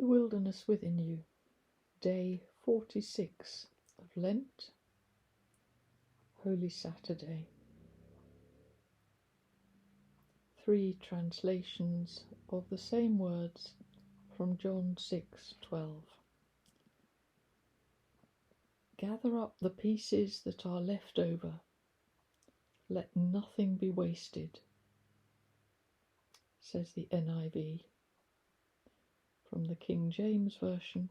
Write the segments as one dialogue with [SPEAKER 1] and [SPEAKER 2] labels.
[SPEAKER 1] The Wilderness Within You, Day 46 of Lent, Holy Saturday. 3 translations of the same words from John 6:12. Gather up the pieces that are left over. Let nothing be wasted, says the NIV. From the King James Version,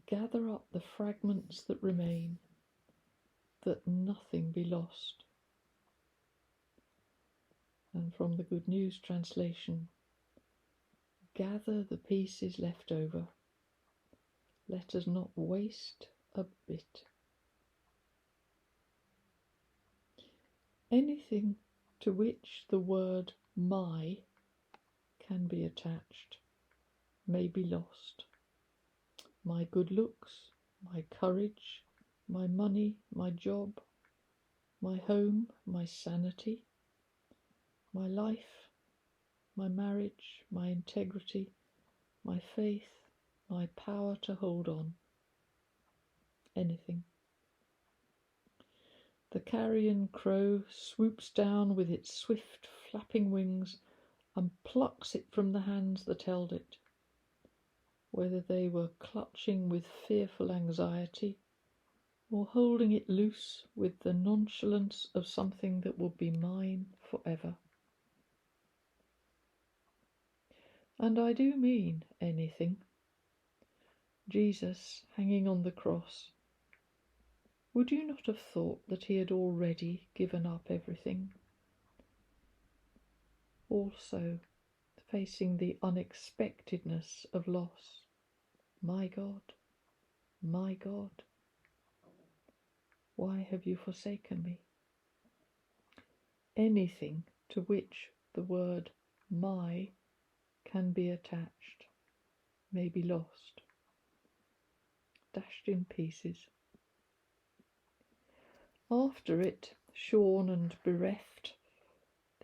[SPEAKER 1] gather up the fragments that remain, that nothing be lost. And from the Good News Translation, gather the pieces left over. Let us not waste a bit. Anything to which the word my can be attached may be lost. My good looks, my courage, my money, my job, my home, my sanity, my life, my marriage, my integrity, my faith, my power to hold on. Anything. The carrion crow swoops down with its swift flapping wings and plucks it from the hands that held it, whether they were clutching with fearful anxiety or holding it loose with the nonchalance of something that will be mine forever. And I do mean anything. Jesus hanging on the cross. Would you not have thought that he had already given up everything? Also, facing the unexpectedness of loss. My God, why have you forsaken me? Anything to which the word my can be attached may be lost, dashed in pieces. After it, shorn and bereft,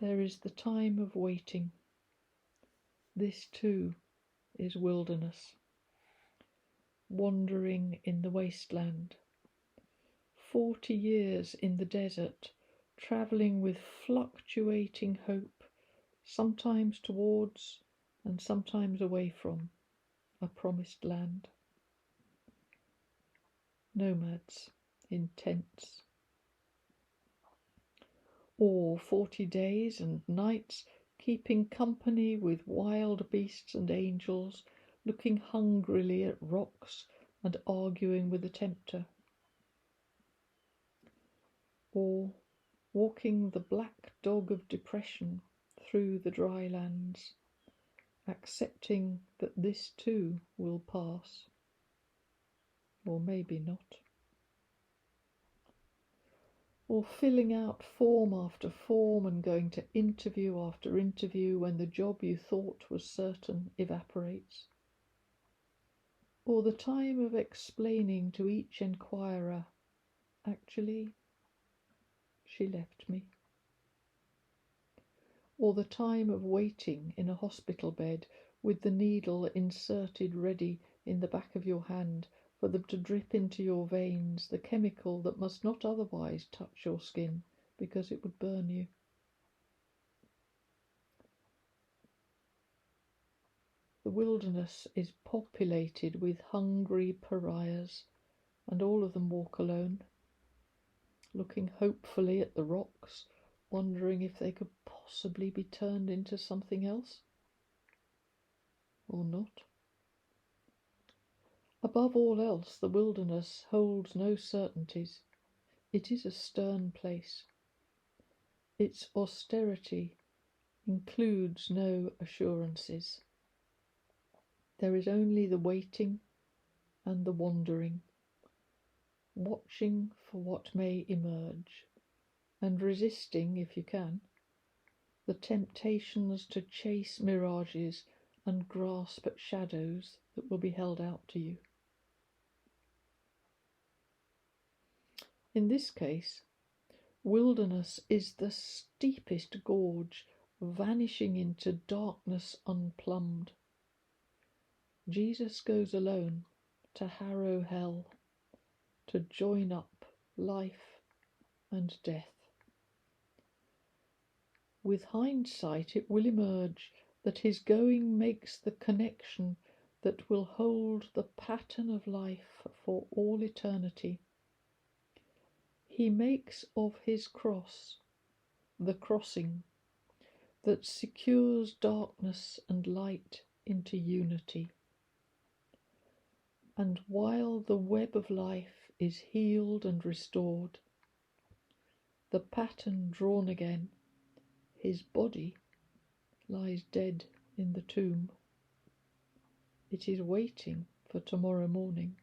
[SPEAKER 1] there is the time of waiting. This too is wilderness, wandering in the wasteland, 40 years in the desert, travelling with fluctuating hope, sometimes towards and sometimes away from a promised land. Nomads in tents. Or 40 days and nights keeping company with wild beasts and angels, looking hungrily at rocks and arguing with the tempter. Or walking the black dog of depression through the dry lands, accepting that this too will pass, or maybe not. Or filling out form after form and going to interview after interview when the job you thought was certain evaporates. Or the time of explaining to each enquirer, actually, she left me. Or the time of waiting in a hospital bed with the needle inserted ready in the back of your hand for them to drip into your veins the chemical that must not otherwise touch your skin because it would burn you. The wilderness is populated with hungry pariahs, and all of them walk alone, looking hopefully at the rocks, wondering if they could possibly be turned into something else, or not. Above all else, the wilderness holds no certainties. It is a stern place. Its austerity includes no assurances. There is only the waiting and the wandering, watching for what may emerge, and resisting, if you can, the temptations to chase mirages and grasp at shadows that will be held out to you. In this case, wilderness is the steepest gorge, vanishing into darkness unplumbed. Jesus goes alone to harrow hell, to join up life and death. With hindsight it will emerge that his going makes the connection that will hold the pattern of life for all eternity. He makes of his cross the crossing that secures darkness and light into unity. And while the web of life is healed and restored, the pattern drawn again, his body lies dead in the tomb. It is waiting for tomorrow morning.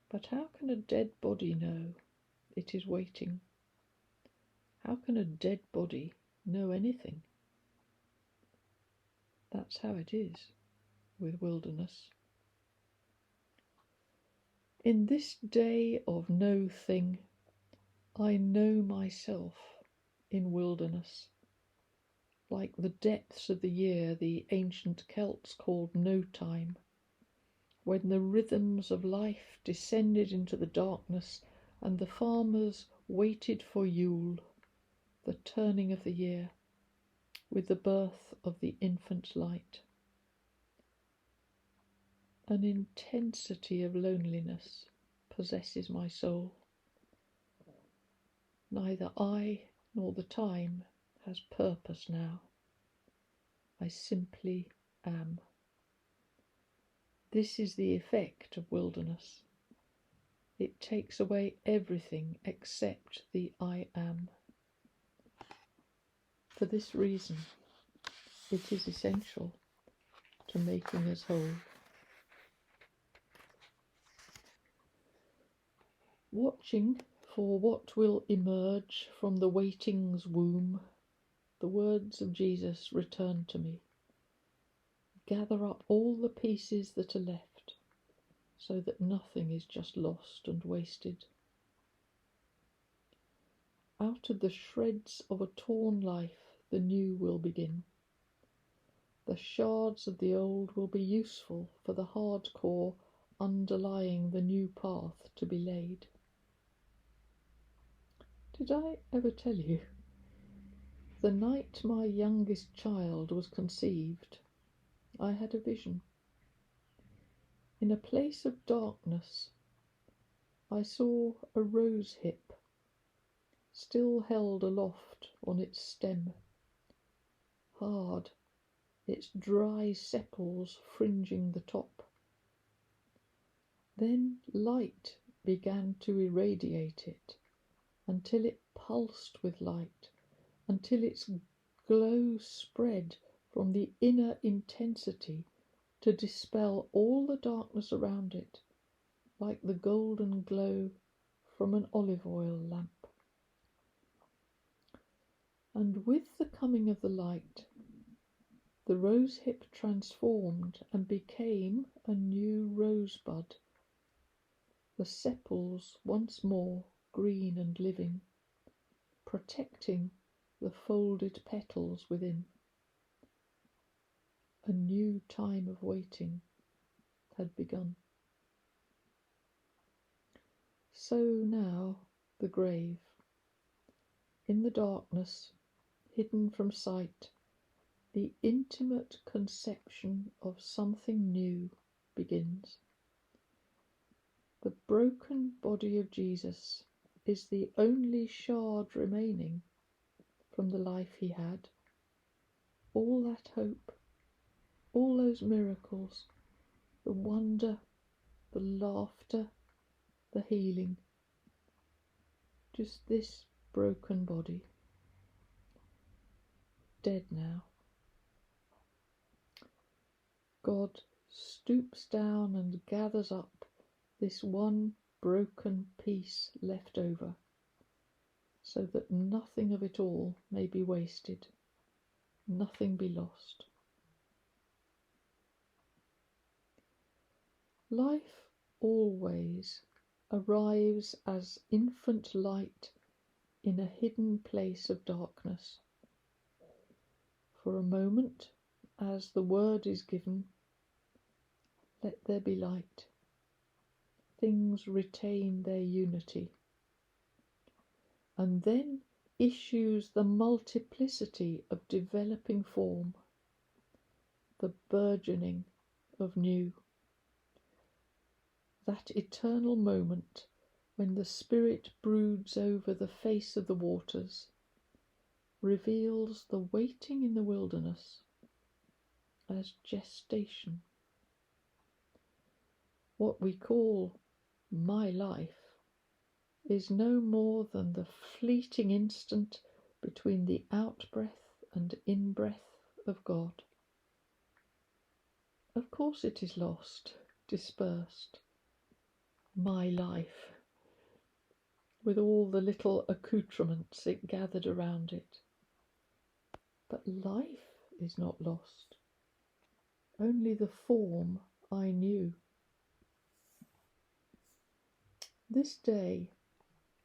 [SPEAKER 1] But how can a dead body know it is waiting? How can a dead body know anything? That's how it is with wilderness. In this day of no thing, I know myself in wilderness. Like the depths of the year the ancient Celts called no time, when the rhythms of life descended into the darkness and the farmers waited for Yule, the turning of the year, with the birth of the infant light. An intensity of loneliness possesses my soul. Neither I nor the time has purpose now. I simply am. This is the effect of wilderness. It takes away everything except the I am. For this reason, it is essential to making us whole. Watching for what will emerge from the waiting's womb, the words of Jesus return to me. Gather up all the pieces that are left, so that nothing is just lost and wasted. Out of the shreds of a torn life, the new will begin. The shards of the old will be useful for the hard core underlying the new path to be laid. Did I ever tell you? The night my youngest child was conceived, I had a vision. In a place of darkness, I saw a rose hip, still held aloft on its stem, hard, its dry sepals fringing the top. Then light began to irradiate it, until it pulsed with light, until its glow spread from the inner intensity to dispel all the darkness around it, like the golden glow from an olive oil lamp. And with the coming of the light, the rosehip transformed and became a new rosebud, the sepals once more green and living, protecting the folded petals within. A new time of waiting had begun. So now the grave, in the darkness, hidden from sight, the intimate conception of something new begins. The broken body of Jesus is the only shard remaining from the life he had. All that hope, all those miracles, the wonder, the laughter, the healing. Just this broken body, dead now. God stoops down and gathers up this one broken piece left over, so that nothing of it all may be wasted, nothing be lost. Life always arrives as infant light in a hidden place of darkness. For a moment, as the word is given, Let there be light. Things retain their unity. And then issues the multiplicity of developing form, the burgeoning of new. That eternal moment when the Spirit broods over the face of the waters, reveals the waiting in the wilderness as gestation. What we call my life is no more than the fleeting instant between the out-breath and in-breath of God. Of course it is lost, dispersed, my life, with all the little accoutrements it gathered around it. But life is not lost, only the form I knew. This day,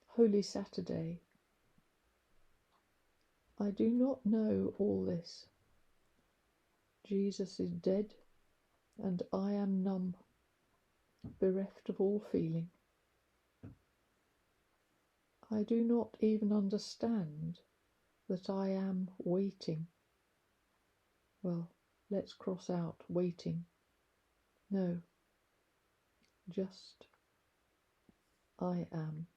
[SPEAKER 1] Holy Saturday, I do not know all this. Jesus is dead, and I am numb, bereft of all feeling. I do not even understand that I am waiting. Well, let's cross out waiting. No, just I am.